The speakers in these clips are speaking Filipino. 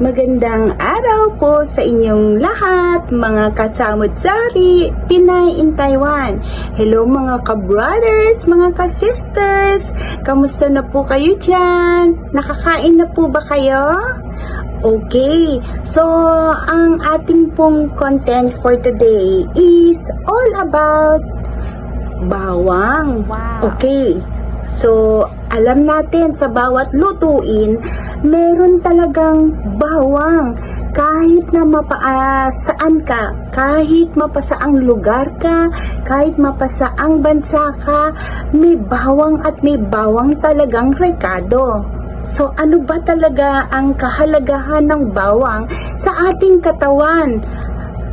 Magandang araw po sa inyong lahat, mga katsamod-sari, Pinay in Taiwan. Hello mga ka-brothers, mga ka-sisters. Kamusta na po kayo dyan? Nakakain na po ba kayo? Okay, so ang ating pong content for today is all about bawang. Wow. Okay, so alam natin sa bawat lutuin, meron talagang bawang. Kahit na saan ka, kahit mapasaang lugar ka, kahit mapasaang bansa ka, may bawang at may bawang talagang rekado. So ano ba talaga ang kahalagahan ng bawang sa ating katawan?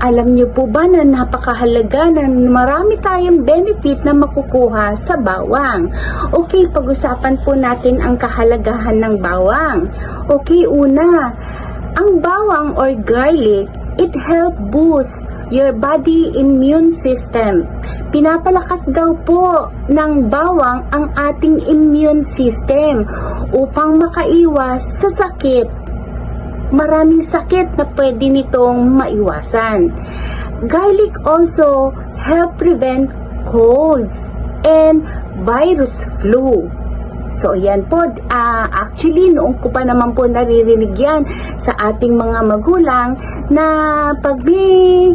Alam niyo po ba na napakahalaga na marami tayong benefit na makukuha sa bawang? Okay, pag-usapan po natin ang kahalagahan ng bawang. Okay, una, ang bawang or garlic, it help boost your body immune system. Pinapalakas daw po ng bawang ang ating immune system upang makaiwas sa sakit. Maraming sakit na pwede nitong maiwasan. Garlic also help prevent colds and virus flu. So yan po, actually noong ko pa naman po naririnig yan sa ating mga magulang na pag may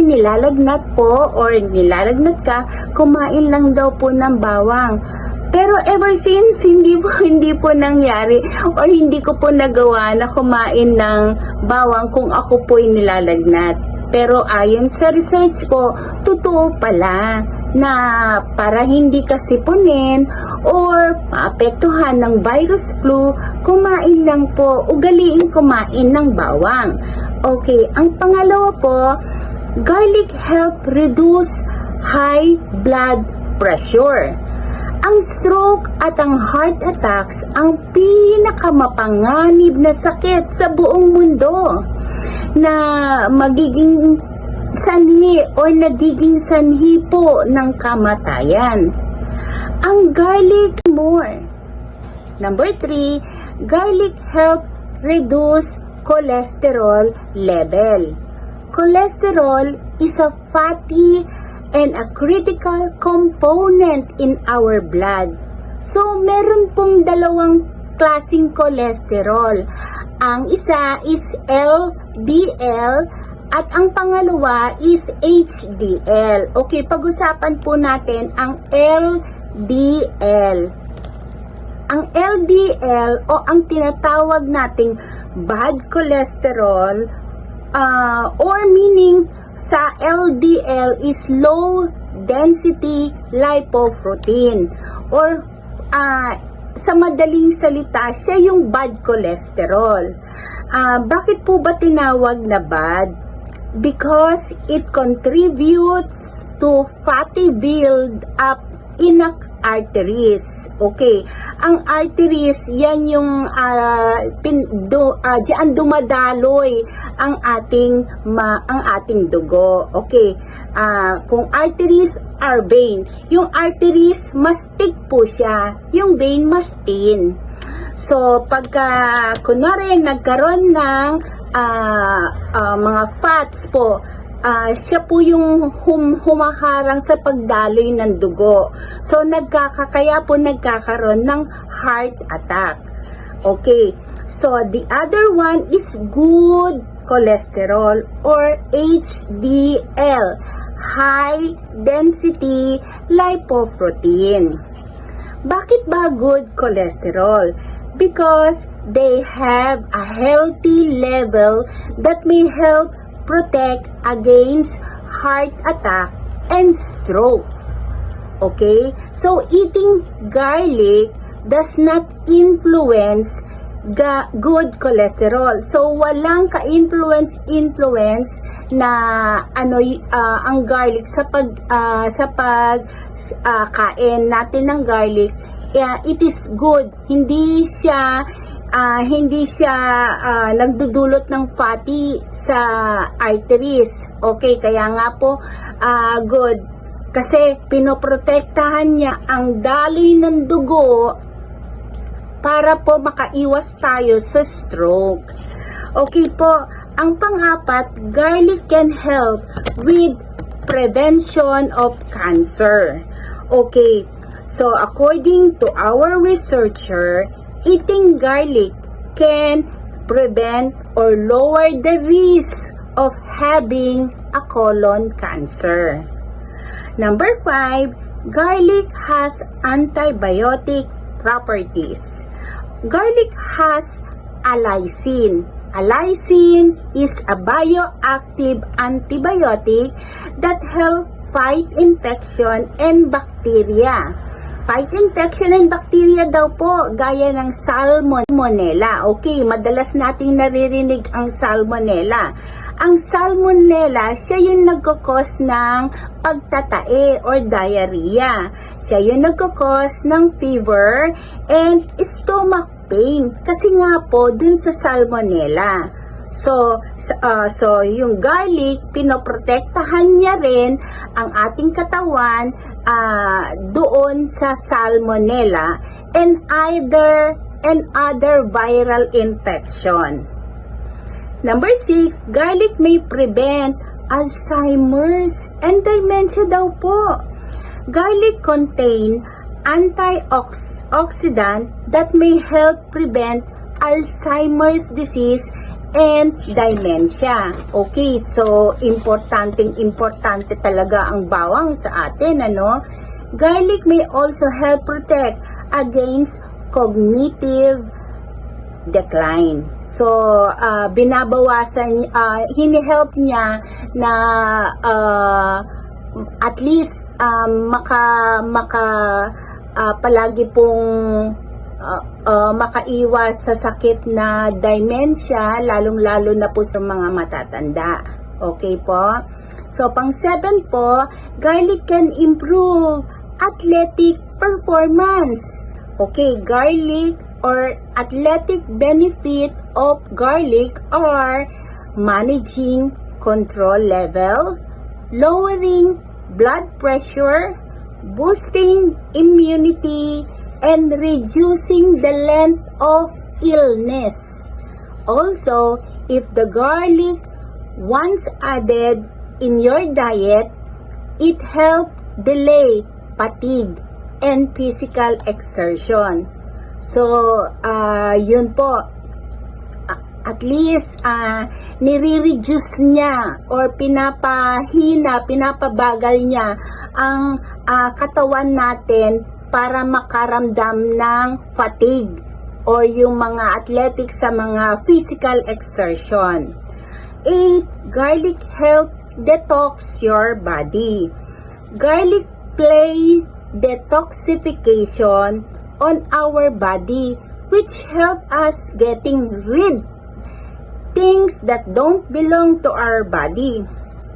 nilalagnat po or nilalagnat ka, kumain lang daw po ng bawang. Pero ever since, hindi po nangyari or hindi ko po nagawa na kumain ng bawang kung ako po'y nilalagnat. Pero ayon sa research ko, totoo pala na para hindi ka sipunin or maapektuhan ng virus flu, kumain lang po, ugaliin kumain ng bawang. Okay, ang pangalawa po, garlic help reduce high blood pressure. Ang stroke at ang heart attacks ang pinakamapanganib na sakit sa buong mundo na magiging sanhi o nagiging sanhi po ng kamatayan. Ang garlic more. Number 3, garlic help reduce cholesterol level. Cholesterol is a fatty and a critical component in our blood. So, meron pong dalawang klaseng cholesterol. Ang isa is LDL at ang pangalawa is HDL. Okay, pag-usapan po natin ang LDL. Ang LDL o ang tinatawag nating bad cholesterol or meaning sa LDL is low density lipoprotein or sa madaling salita, siya yung bad cholesterol. Bakit po ba tinawag na bad? Because it contributes to fatty build up in arteries. Okay, ang arteries, yan yung diyan dumadaloy ang ating dugo. Okay, kung arteries are vein, yung arteries mas thick po siya, yung vein mas thin. So pagka kunwari nagkaroon ng mga fats po, siya po yung humaharang sa pagdaloy ng dugo. So, kaya po nagkakaroon ng heart attack. Okay. So, the other one is good cholesterol or HDL, high density lipoprotein. Bakit ba good cholesterol? Because they have a healthy level that may help protect against heart attack and stroke. Okay? So, eating garlic does not influence good cholesterol. So, walang ka-influence na ang garlic sa kain natin ng garlic. It is good. Hindi siya nagdudulot ng fatty sa arteries. Okay, kaya nga po good. Kasi pinoprotektahan niya ang daloy ng dugo para po makaiwas tayo sa stroke. Okay po, ang pang-apat, garlic can help with prevention of cancer. Okay, so according to our researcher, eating garlic can prevent or lower the risk of having a colon cancer. Number 5, garlic has antibiotic properties. Garlic has allicin. Allicin is a bioactive antibiotic that help fight infection and bacteria. Fight infection and bacteria daw po, gaya ng salmonella. Okay, madalas nating naririnig ang salmonella. Ang salmonella, siya yung nagkakos ng pagtatae or diarrhea. Siya yung nagkakos ng fever and stomach pain. Kasi nga po, dun sa salmonella. So yung garlic, pinoprotektahan niya rin ang ating katawan doon sa salmonella and other viral infection. Number 6, garlic may prevent Alzheimer's and dementia daw po. Garlic contain antioxidant that may help prevent Alzheimer's disease and dementia. Okay, so importante talaga ang bawang sa atin, ano? Garlic may also help protect against cognitive decline. So, binabawasan, hini-help niya na at least palagi pong makaiwas sa sakit na dementia, lalong-lalo na po sa mga matatanda. Okay po? So, pang-7 po, garlic can improve athletic performance. Okay, garlic or athletic benefit of garlic are managing control level, lowering blood pressure, boosting immunity, and reducing the length of illness. Also, if the garlic once added in your diet, it helps delay fatigue and physical exertion. So, yun po. At least, nire-reduce niya or pinapabagal niya ang katawan natin para makaramdam ng fatigue or yung mga athletic sa mga physical exertion. 8. Garlic help detox your body. Garlic play detoxification on our body, which help us getting rid things that don't belong to our body.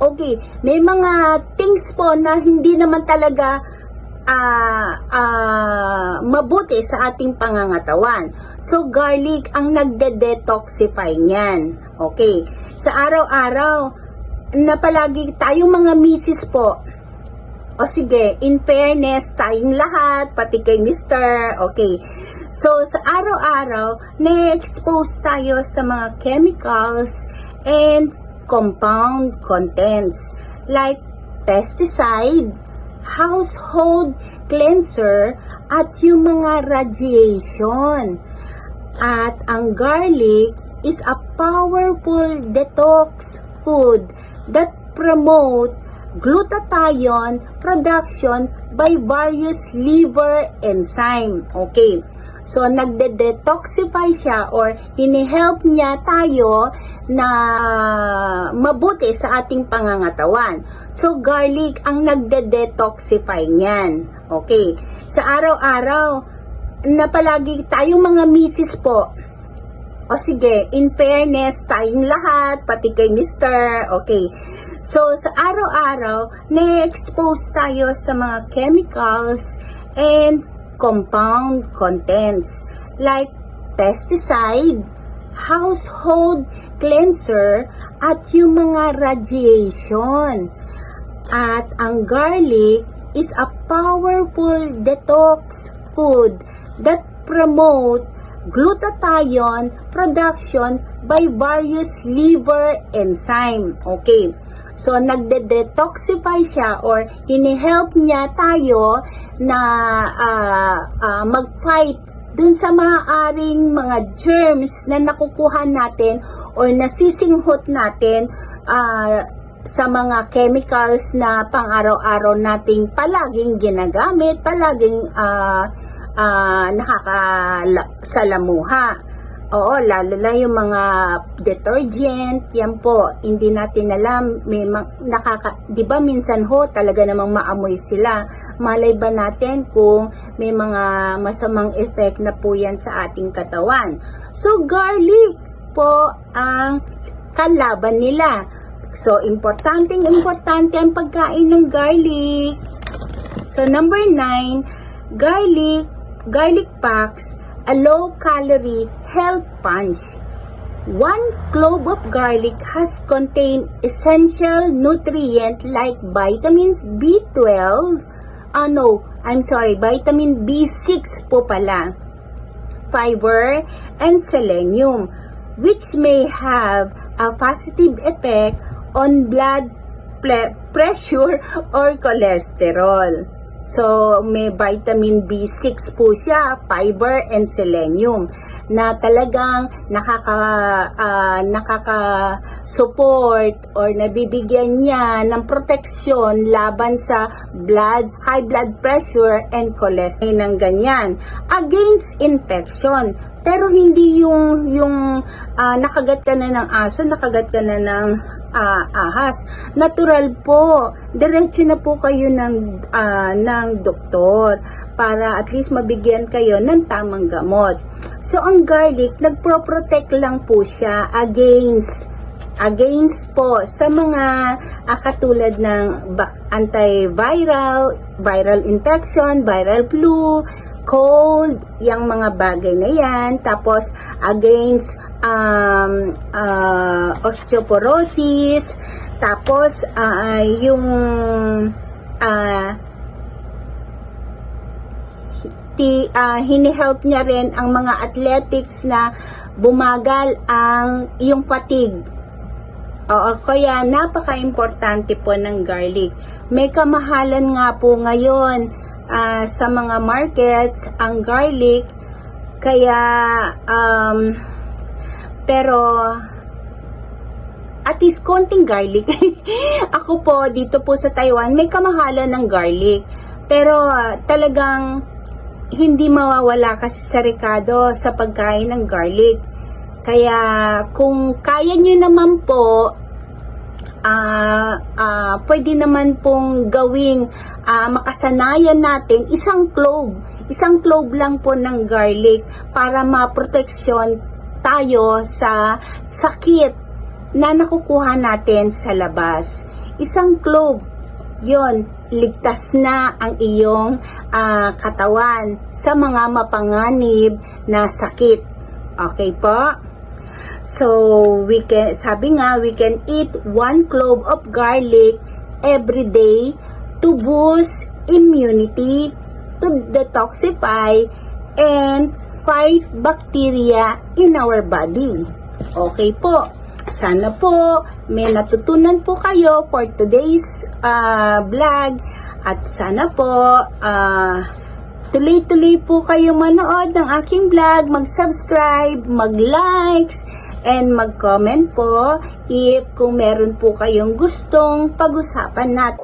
Okay, may mga things po na hindi naman talaga mabuti sa ating pangangatawan. So, garlic ang nagde-detoxify niyan. Okay. Sa araw-araw, na palagi tayong mga misis po, o sige, in fairness, tayong lahat, pati kay Mr. Okay. So, sa araw-araw, na-expose tayo sa mga chemicals and compound contents like pesticide, household cleanser, at yung mga radiation. At ang garlic is a powerful detox food that promote glutathione production by various liver enzyme. Okay. So, nagde-detoxify siya or hini-help niya tayo na mabuti sa ating pangangatawan. So, garlic ang nagde-detoxify niyan. Okay. Sa araw-araw, na palagi tayong mga misis po, o sige, in fairness, tayong lahat, pati kay Mr. Okay. So, sa araw-araw, na-expose tayo sa mga chemicals and compound contents like pesticide, household cleanser, at yung mga radiation. At ang garlic is a powerful detox food that promote glutathione production by various liver enzyme. Okay. So, nagde-detoxify siya or hini-help niya tayo na mag-fight dun sa maaaring mga germs na nakukuha natin or nasisinghot natin sa mga chemicals na pang-araw-araw nating palaging ginagamit, palaging nakakasalamuha. Oo, lalo na yung mga detergent, yan po, hindi natin alam, di ba minsan ho, talaga namang maamoy sila. Malay ba natin kung may mga masamang effect na po yan sa ating katawan. So, garlic po ang kalaban nila. So, importante ang pagkain ng garlic. So, number 9, garlic packs, a low-calorie health punch. 1 clove of garlic has contained essential nutrient like vitamins B12, vitamin B6 po pala, fiber, and selenium, which may have a positive effect on blood pressure or cholesterol. So, may vitamin B6 po siya, fiber and selenium na talagang nakaka-support or nabibigyan niya ng proteksyon laban sa high blood pressure and cholesterol ng ganyan against infection. Pero hindi yung nakagat ka na ng aso, nakagat ka na ng ahas. Natural po. Diretso na po kayo ng doktor para at least mabigyan kayo ng tamang gamot. So, ang garlic, nagpro-protect lang po siya against po sa mga katulad ng viral infection, viral flu, cold, yung mga bagay na yan. Tapos, against osteoporosis. Tapos, hini-help niya rin ang mga athletics na bumagal ang iyong fatigue. Oo, kaya napaka-importante po ng garlic. May kamahalan nga po ngayon sa mga markets ang garlic, kaya pero at least konting garlic. Ako po dito po sa Taiwan may kamahalan ng garlic, pero talagang hindi mawawala kasi sa rekado sa pagkain ng garlic. Kaya kung kaya nyo naman po, pwede naman pong gawing makasanayan natin isang clove lang po ng garlic para maproteksyon tayo sa sakit na nakukuha natin sa labas. Isang clove, yon, ligtas na ang iyong katawan sa mga mapanganib na sakit. Okay po? So, we can eat 1 clove of garlic every day to boost immunity, to detoxify, and fight bacteria in our body. Okay po. Sana po may natutunan po kayo for today's vlog, at sana po tuloy-tuloy po kayo manood ng aking vlog, mag-subscribe, mag-likes, and mag-comment po kung meron po kayong gustong pag-usapan natin.